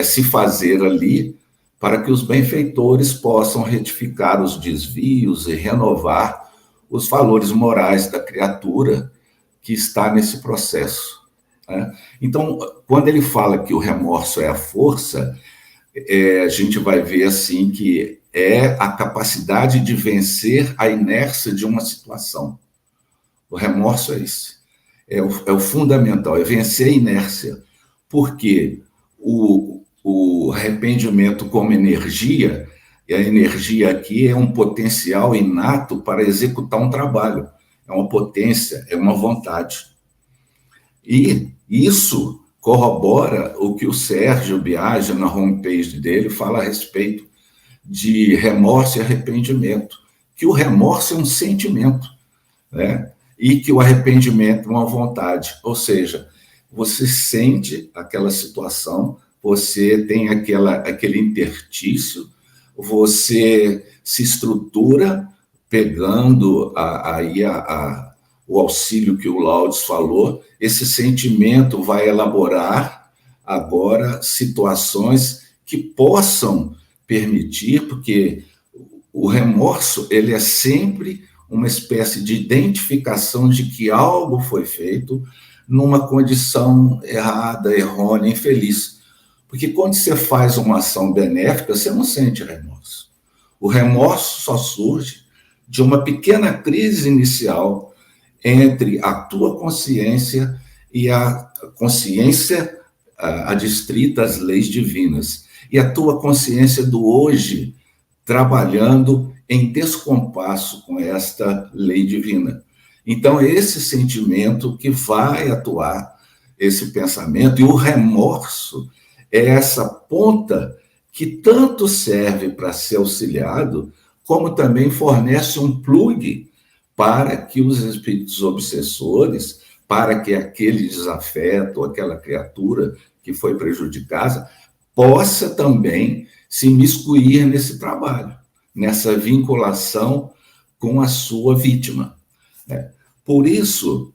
se fazer ali, para que os benfeitores possam retificar os desvios e renovar os valores morais da criatura que está nesse processo. Né? Então, quando ele fala que o remorso é a força, a gente vai ver assim que é a capacidade de vencer a inércia de uma situação. O remorso é isso. É o fundamental, é vencer a inércia. Porque o arrependimento como energia, e a energia aqui é um potencial inato para executar um trabalho. É uma potência, é uma vontade. E isso corrobora o que o Sérgio Biagi, na homepage dele, fala a respeito de remorso e arrependimento. Que o remorso é um sentimento, né? E que o arrependimento é uma vontade. Ou seja, você sente aquela situação, você tem aquele intertício, você se estrutura pegando o auxílio que o Laudes falou, esse sentimento vai elaborar agora situações que possam permitir, porque o remorso ele é sempre uma espécie de identificação de que algo foi feito numa condição errada, errônea, infeliz. Porque quando você faz uma ação benéfica, você não sente remorso. O remorso só surge de uma pequena crise inicial entre a tua consciência e a consciência adstrita às leis divinas. E a tua consciência do hoje trabalhando em descompasso com esta lei divina. Então, é esse sentimento que vai atuar esse pensamento, e o remorso é essa ponta que tanto serve para ser auxiliado, como também fornece um plug para que os espíritos obsessores, para que aquele desafeto, aquela criatura que foi prejudicada, possa também se miscuir nesse trabalho, nessa vinculação com a sua vítima. Por isso,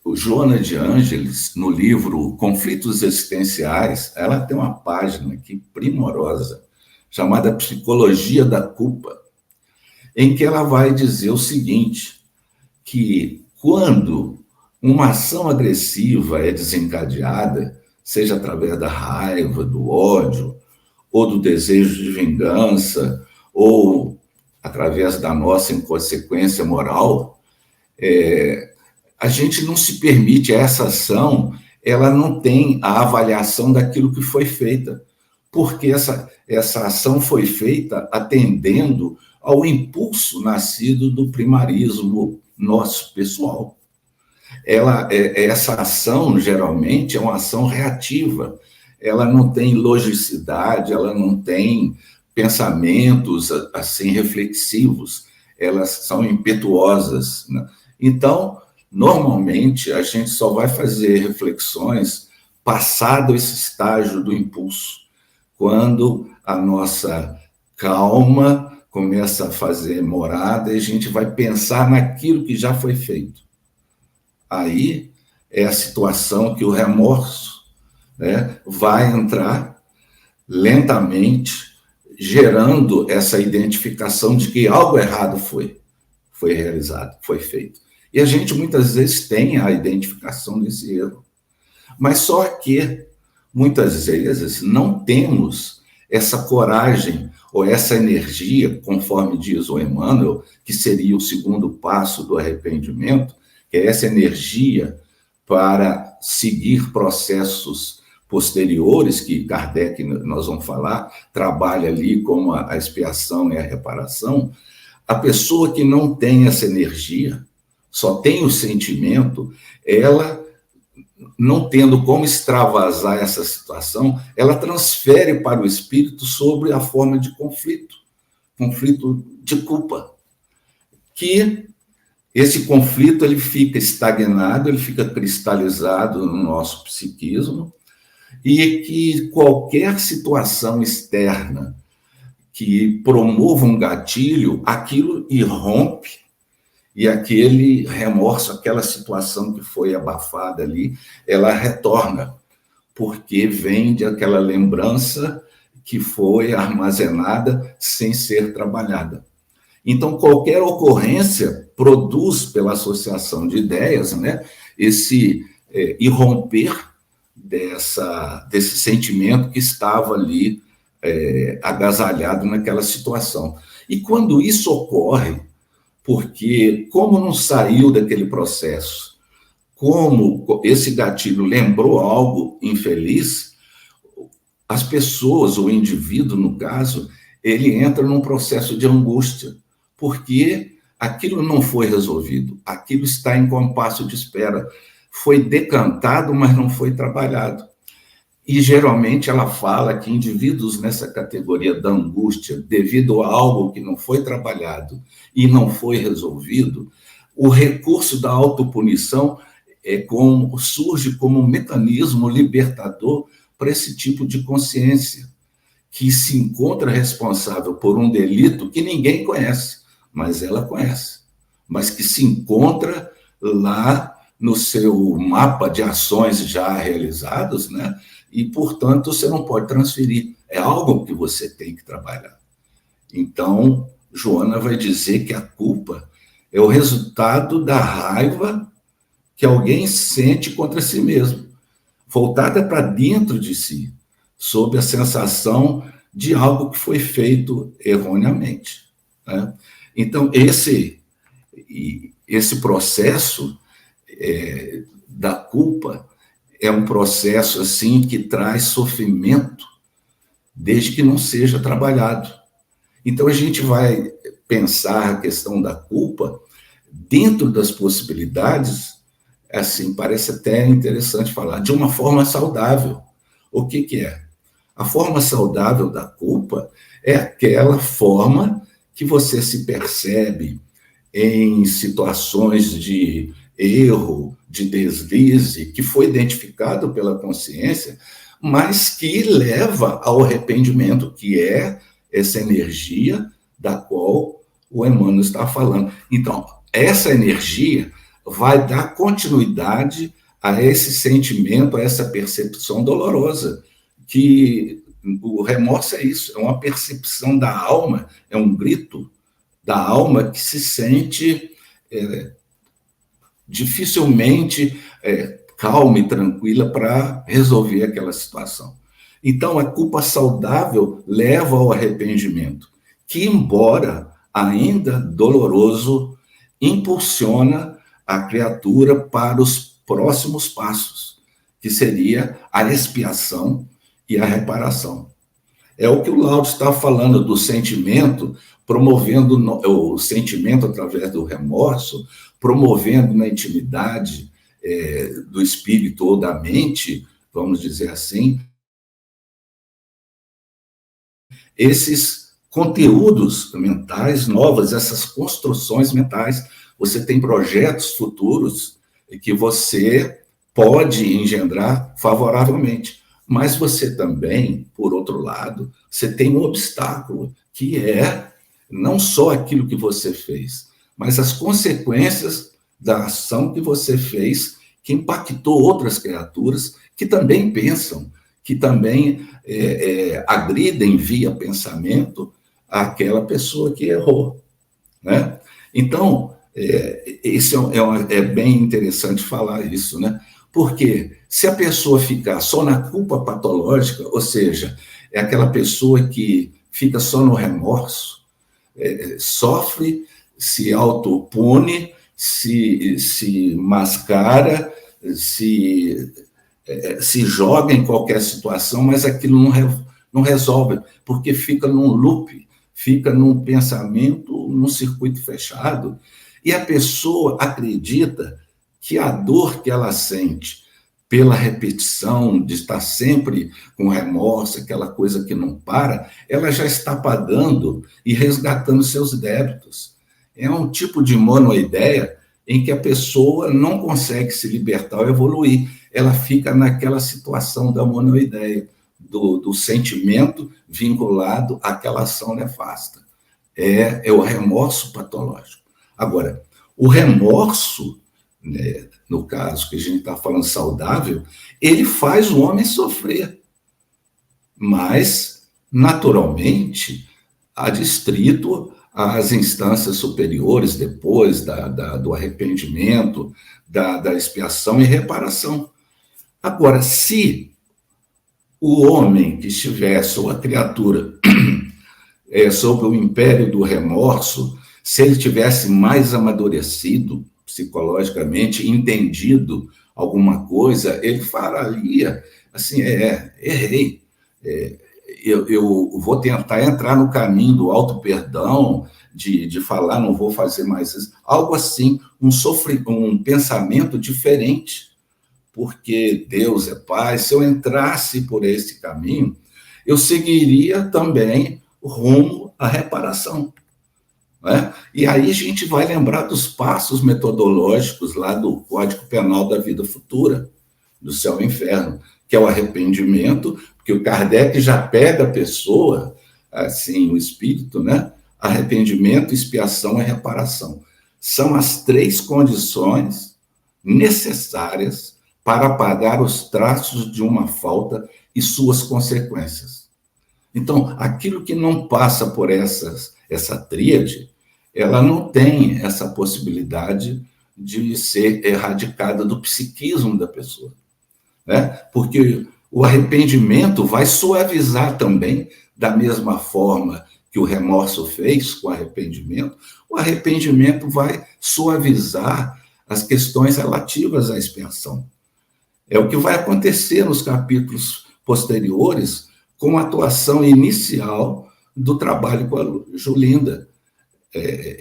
o Joana de Ângeles, no livro Conflitos Existenciais, ela tem uma página aqui primorosa, chamada Psicologia da Culpa, em que ela vai dizer o seguinte, que quando uma ação agressiva é desencadeada, seja através da raiva, do ódio, ou do desejo de vingança, ou através da nossa inconsequência moral, a gente não se permite, essa ação, ela não tem a avaliação daquilo que foi feita, porque essa ação foi feita atendendo ao impulso nascido do primarismo nosso pessoal. Essa ação, geralmente, é uma ação reativa, ela não tem logicidade, ela não tem pensamentos assim reflexivos, elas são impetuosas, né? Então, normalmente, a gente só vai fazer reflexões passado esse estágio do impulso, quando a nossa calma começa a fazer morada e a gente vai pensar naquilo que já foi feito. Aí é a situação que o remorso, né, vai entrar lentamente, gerando essa identificação de que algo errado foi realizado, foi feito. E a gente muitas vezes tem a identificação desse erro, mas só que muitas vezes não temos essa coragem ou essa energia, conforme diz o Emmanuel, que seria o segundo passo do arrependimento, que é essa energia para seguir processos posteriores, que Kardec, nós vamos falar, trabalha ali como a expiação e a reparação. A pessoa que não tem essa energia, só tem o sentimento, ela, não tendo como extravasar essa situação, ela transfere para o espírito sobre a forma de conflito de culpa, que esse conflito ele fica estagnado, ele fica cristalizado no nosso psiquismo, e que qualquer situação externa que promova um gatilho, aquilo irrompe, e aquele remorso, aquela situação que foi abafada ali, ela retorna, porque vem de aquela lembrança que foi armazenada sem ser trabalhada. Então, qualquer ocorrência produz, pela associação de ideias, né, esse irromper desse sentimento que estava ali agasalhado naquela situação. E quando isso ocorre, porque como não saiu daquele processo, como esse gatilho lembrou algo infeliz, as pessoas, o indivíduo, no caso, ele entra num processo de angústia, porque aquilo não foi resolvido, aquilo está em compasso de espera, foi decantado, mas não foi trabalhado. E, geralmente, ela fala que indivíduos nessa categoria da angústia, devido a algo que não foi trabalhado e não foi resolvido, o recurso da autopunição surge como um mecanismo libertador para esse tipo de consciência, que se encontra responsável por um delito que ninguém conhece, mas ela conhece, mas que se encontra lá no seu mapa de ações já realizadas, né? E, portanto, você não pode transferir. É algo que você tem que trabalhar. Então, Joana vai dizer que a culpa é o resultado da raiva que alguém sente contra si mesmo, voltada para dentro de si, sob a sensação de algo que foi feito erroneamente, né? Então, esse processo da culpa é um processo assim que traz sofrimento desde que não seja trabalhado. Então a gente vai pensar a questão da culpa dentro das possibilidades, assim, parece até interessante falar, de uma forma saudável. O que é? A forma saudável da culpa é aquela forma que você se percebe em situações de erro, de deslize, que foi identificado pela consciência, mas que leva ao arrependimento, que é essa energia da qual o Emmanuel está falando. Então, essa energia vai dar continuidade a esse sentimento, a essa percepção dolorosa, que o remorso é isso, é uma percepção da alma, é um grito da alma que se sente dificilmente calma e tranquila para resolver aquela situação. Então, a culpa saudável leva ao arrependimento, que, embora ainda doloroso, impulsiona a criatura para os próximos passos, que seria a expiação e a reparação. É o que o Laudes está falando do sentimento, promovendo o sentimento através do remorso, promovendo na intimidade do espírito ou da mente, vamos dizer assim, esses conteúdos mentais novos, essas construções mentais. Você tem projetos futuros que você pode engendrar favoravelmente, mas você também, por outro lado, você tem um obstáculo, que é não só aquilo que você fez, mas as consequências da ação que você fez, que impactou outras criaturas que também pensam, que também agridem via pensamento aquela pessoa que errou, né? Então, isso é bem interessante falar isso, né? Porque se a pessoa ficar só na culpa patológica, ou seja, é aquela pessoa que fica só no remorso, sofre, se autopune, se mascara, se joga em qualquer situação, mas aquilo não resolve, porque fica num loop, fica num pensamento, num circuito fechado, e a pessoa acredita que a dor que ela sente pela repetição de estar sempre com remorso, aquela coisa que não para, ela já está pagando e resgatando seus débitos. É um tipo de monoideia em que a pessoa não consegue se libertar ou evoluir. Ela fica naquela situação da monoideia, do sentimento vinculado àquela ação nefasta. É o remorso patológico. Agora, o remorso, né, no caso que a gente está falando saudável, ele faz o homem sofrer. Mas, naturalmente, adstrito às instâncias superiores, depois do arrependimento, da expiação e reparação. Agora, se o homem que estivesse, ou a criatura, sob o império do remorso, se ele tivesse mais amadurecido psicologicamente, entendido alguma coisa, ele falaria assim, errei, eu vou tentar entrar no caminho do auto-perdão, de falar, não vou fazer mais isso, algo assim, um pensamento diferente, porque Deus é Pai. Se eu entrasse por esse caminho, eu seguiria também rumo à reparação. Né? E aí a gente vai lembrar dos passos metodológicos lá do Código Penal da Vida Futura, do Céu e Inferno, que é o arrependimento, porque o Kardec já pega a pessoa, assim, o espírito, né? Arrependimento, expiação e reparação. São as 3 condições necessárias para apagar os traços de uma falta e suas consequências. Então, aquilo que não passa por essa tríade, ela não tem essa possibilidade de ser erradicada do psiquismo da pessoa, né? Porque o arrependimento vai suavizar também, da mesma forma que o remorso fez com o arrependimento vai suavizar as questões relativas à expiação. É o que vai acontecer nos capítulos posteriores com a atuação inicial do trabalho com a Julinda.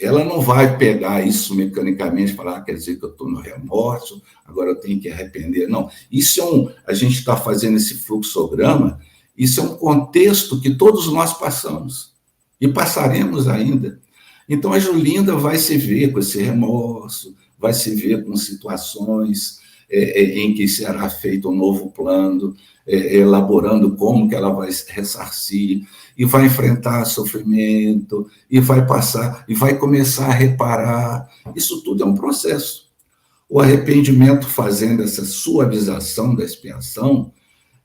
Ela não vai pegar isso mecanicamente e falar, quer dizer que eu estou no remorso, agora eu tenho que arrepender. Não, isso a gente está fazendo esse fluxograma, isso é um contexto que todos nós passamos e passaremos ainda. Então a Julinda vai se ver com esse remorso, vai se ver com situações em que será feito um novo plano, elaborando como que ela vai ressarcir, e vai enfrentar sofrimento, e vai passar, e vai começar a reparar. Isso tudo é um processo. O arrependimento, fazendo essa suavização da expiação,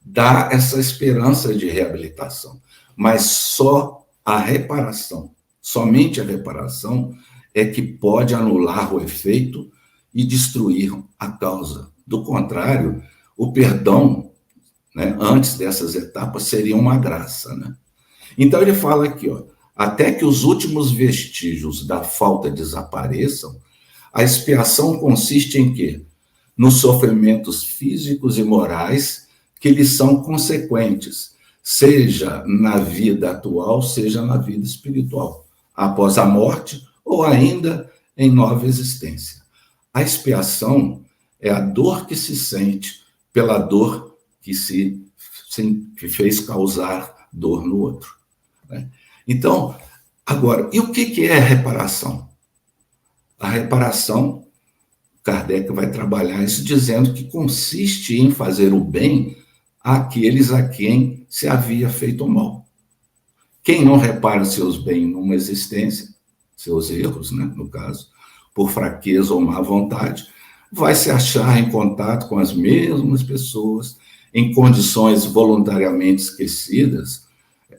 dá essa esperança de reabilitação. Mas só a reparação, somente a reparação, é que pode anular o efeito e destruir a causa. Do contrário, o perdão, né, antes dessas etapas, seria uma graça, né? Então, ele fala aqui, até que os últimos vestígios da falta desapareçam, a expiação consiste em quê? Nos sofrimentos físicos e morais que lhes são consequentes, seja na vida atual, seja na vida espiritual, após a morte ou ainda em nova existência. A expiação é a dor que se sente pela dor que fez causar dor no outro. Então, agora, e o que é a reparação? A reparação, Kardec vai trabalhar isso dizendo que consiste em fazer o bem àqueles a quem se havia feito o mal. Quem não repara seus bens numa existência, seus erros, né, no caso, por fraqueza ou má vontade, vai se achar em contato com as mesmas pessoas, em condições voluntariamente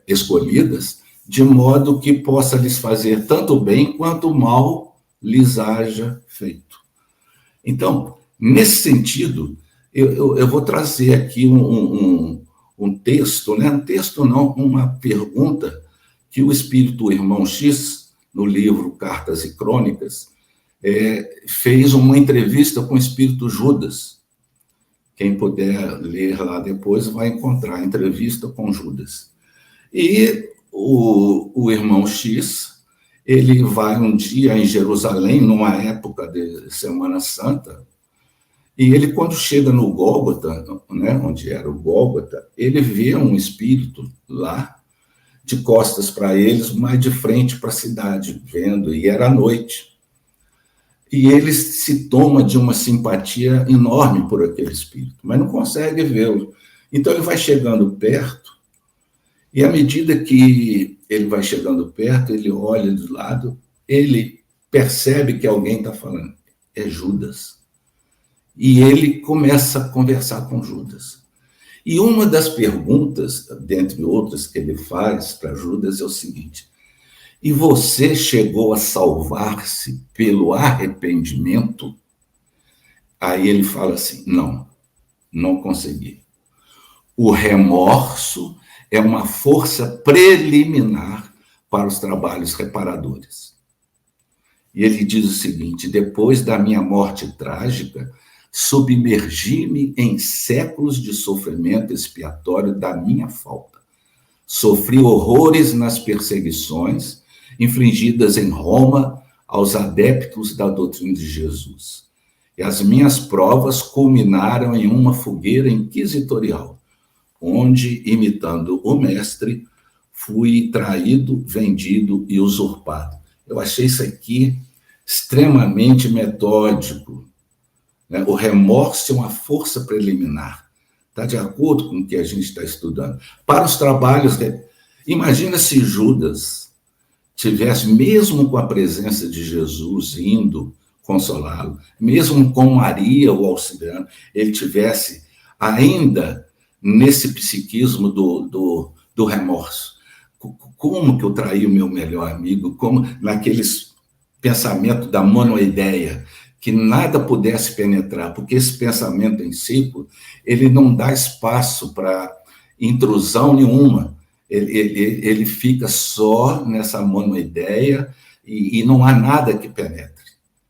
escolhidas, de modo que possa lhes fazer tanto bem quanto mal lhes haja feito. Então, nesse sentido, eu vou trazer aqui um texto, né? Um texto não, uma pergunta que o espírito Irmão X, no livro Cartas e Crônicas, fez uma entrevista com o espírito Judas. Quem puder ler lá depois vai encontrar a entrevista com Judas. E o Irmão X, ele vai um dia em Jerusalém, numa época de Semana Santa, e ele, quando chega no Gólgota, né, onde era o Gólgota, ele vê um espírito lá, de costas para eles, mas de frente para a cidade, vendo, e era noite. E ele se toma de uma simpatia enorme por aquele espírito, mas não consegue vê-lo. Então ele vai chegando perto, e à medida que ele vai chegando perto, ele olha do lado, ele percebe que alguém está falando, é Judas. E ele começa a conversar com Judas. E uma das perguntas, dentre outras, que ele faz para Judas é o seguinte: e você chegou a salvar-se pelo arrependimento? Aí ele fala assim, não consegui. O remorso é uma força preliminar para os trabalhos reparadores. E ele diz o seguinte: depois da minha morte trágica, submergi-me em séculos de sofrimento expiatório da minha falta. Sofri horrores nas perseguições infligidas em Roma aos adeptos da doutrina de Jesus. E as minhas provas culminaram em uma fogueira inquisitorial, onde, imitando o mestre, fui traído, vendido e usurpado. Eu achei isso aqui extremamente metódico. O remorso é uma força preliminar. Está de acordo com o que a gente está estudando. Para os trabalhos... Imagina se Judas tivesse, mesmo com a presença de Jesus, indo consolá-lo, mesmo com Maria, o auxiliando, ele tivesse ainda nesse psiquismo do remorso. Como que eu traí o meu melhor amigo? Como naqueles pensamentos da monoideia, que nada pudesse penetrar, porque esse pensamento em si, ele não dá espaço para intrusão nenhuma, ele fica só nessa monoideia e não há nada que penetre.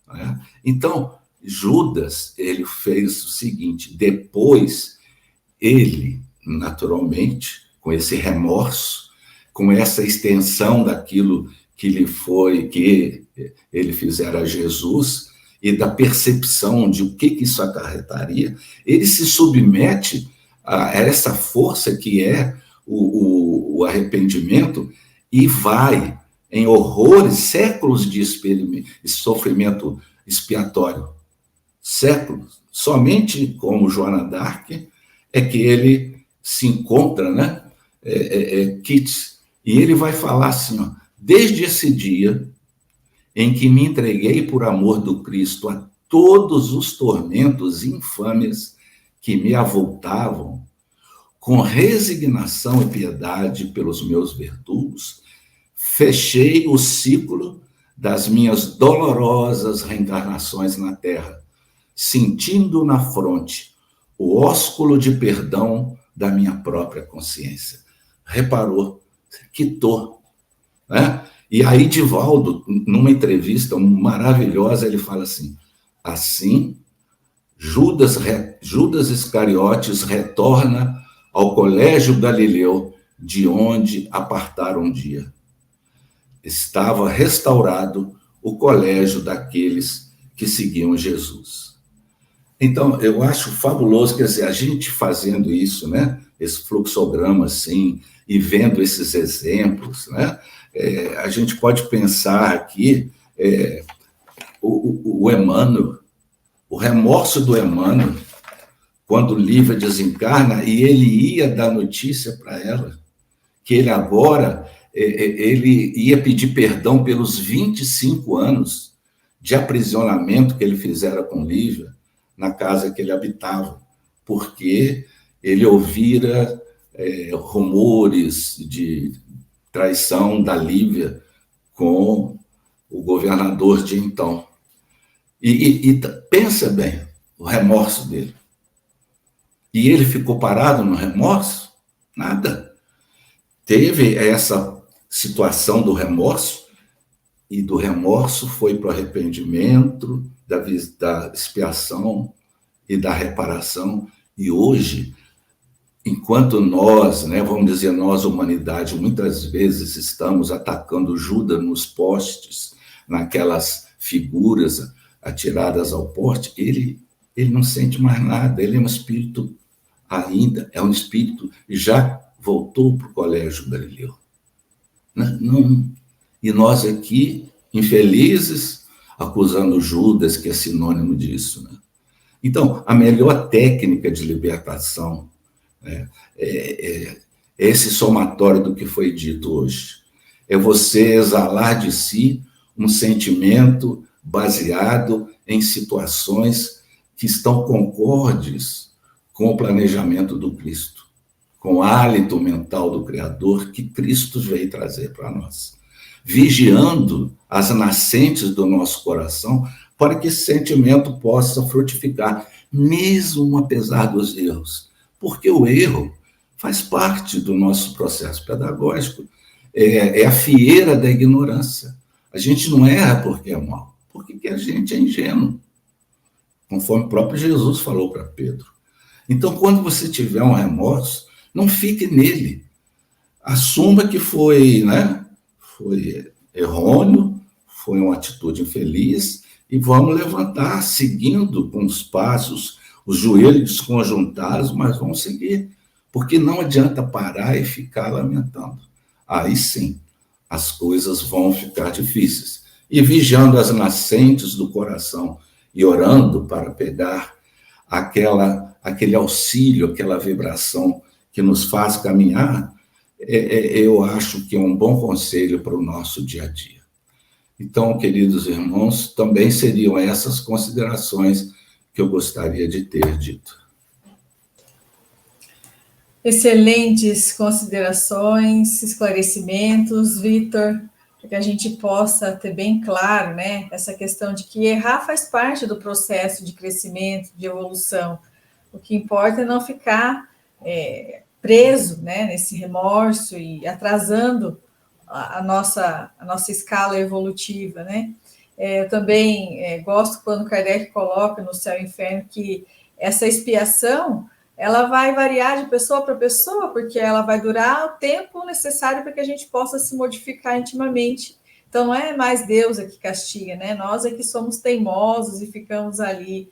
Né? Então, Judas, ele fez o seguinte, depois ele, naturalmente, com esse remorso, com essa extensão daquilo que ele fizera a Jesus, e da percepção de o que isso acarretaria, ele se submete a essa força que é o arrependimento e vai em horrores, séculos de sofrimento expiatório. Séculos. Somente como Joana d'Arc é que ele se encontra, né? Keats, e ele vai falar assim, ó, desde esse dia em que me entreguei por amor do Cristo a todos os tormentos e infâmias que me avultavam, com resignação e piedade pelos meus verdugos, fechei o ciclo das minhas dolorosas reencarnações na Terra, sentindo na fronte o ósculo de perdão da minha própria consciência. Reparou, quitou, né? E aí, Divaldo, numa entrevista maravilhosa, ele fala assim, Judas Iscariotes retorna ao Colégio Galileu, de onde apartaram um dia. Estava restaurado o colégio daqueles que seguiam Jesus. Então, eu acho fabuloso, quer dizer, a gente fazendo isso, né? Esse fluxograma, assim, e vendo esses exemplos, né? A gente pode pensar aqui o Emmanuel, o remorso do Emmanuel, quando Lívia desencarna, e ele ia dar notícia para ela, que ele agora ele ia pedir perdão pelos 25 anos de aprisionamento que ele fizera com Lívia na casa que ele habitava, porque ele ouvira rumores de traição da Lívia com o governador de então. E pensa bem, o remorso dele. E ele ficou parado no remorso? Nada. Teve essa situação do remorso, e do remorso foi para o arrependimento, da expiação e da reparação. E hoje, enquanto nós, vamos dizer, nós, humanidade, muitas vezes estamos atacando Judas nos postes, naquelas figuras atiradas ao poste, ele não sente mais nada, ele é um espírito ainda, é um espírito e já voltou para o colégio Galileu. Não. E nós aqui, infelizes, acusando Judas, que é sinônimo disso. Então, a melhor técnica de libertação é esse somatório do que foi dito hoje. É você exalar de si um sentimento baseado em situações que estão concordes com o planejamento do Cristo, com o hálito mental do Criador que Cristo veio trazer para nós, vigiando as nascentes do nosso coração para que esse sentimento possa frutificar, mesmo apesar dos erros, porque o erro faz parte do nosso processo pedagógico, é a fieira da ignorância. A gente não erra porque é mal, porque a gente é ingênuo, conforme o próprio Jesus falou para Pedro. Então, quando você tiver um remorso, não fique nele. Assuma que foi errôneo, foi uma atitude infeliz, e vamos levantar, seguindo com os passos, os joelhos desconjuntados, mas vamos seguir, porque não adianta parar e ficar lamentando. Aí sim, as coisas vão ficar difíceis. E vigiando as nascentes do coração e orando para pegar aquele auxílio, aquela vibração que nos faz caminhar, eu acho que é um bom conselho para o nosso dia a dia. Então, queridos irmãos, também seriam essas considerações que eu gostaria de ter dito. Excelentes considerações, esclarecimentos, Vitor, para que a gente possa ter bem claro, essa questão de que errar faz parte do processo de crescimento, de evolução. O que importa é não ficar preso, nesse remorso e atrasando a nossa escala evolutiva, Eu também gosto quando Kardec coloca no Céu e Inferno que essa expiação ela vai variar de pessoa para pessoa, porque ela vai durar o tempo necessário para que a gente possa se modificar intimamente. Então, não é mais Deus que castiga, Nós é que somos teimosos e ficamos ali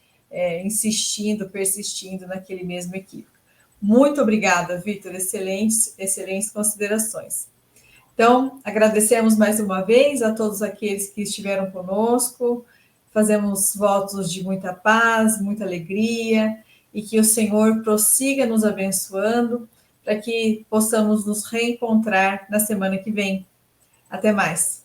insistindo, persistindo naquele mesmo equívoco. Muito obrigada, Vitor, excelentes considerações. Então, agradecemos mais uma vez a todos aqueles que estiveram conosco, fazemos votos de muita paz, muita alegria, e que o Senhor prossiga nos abençoando, para que possamos nos reencontrar na semana que vem. Até mais.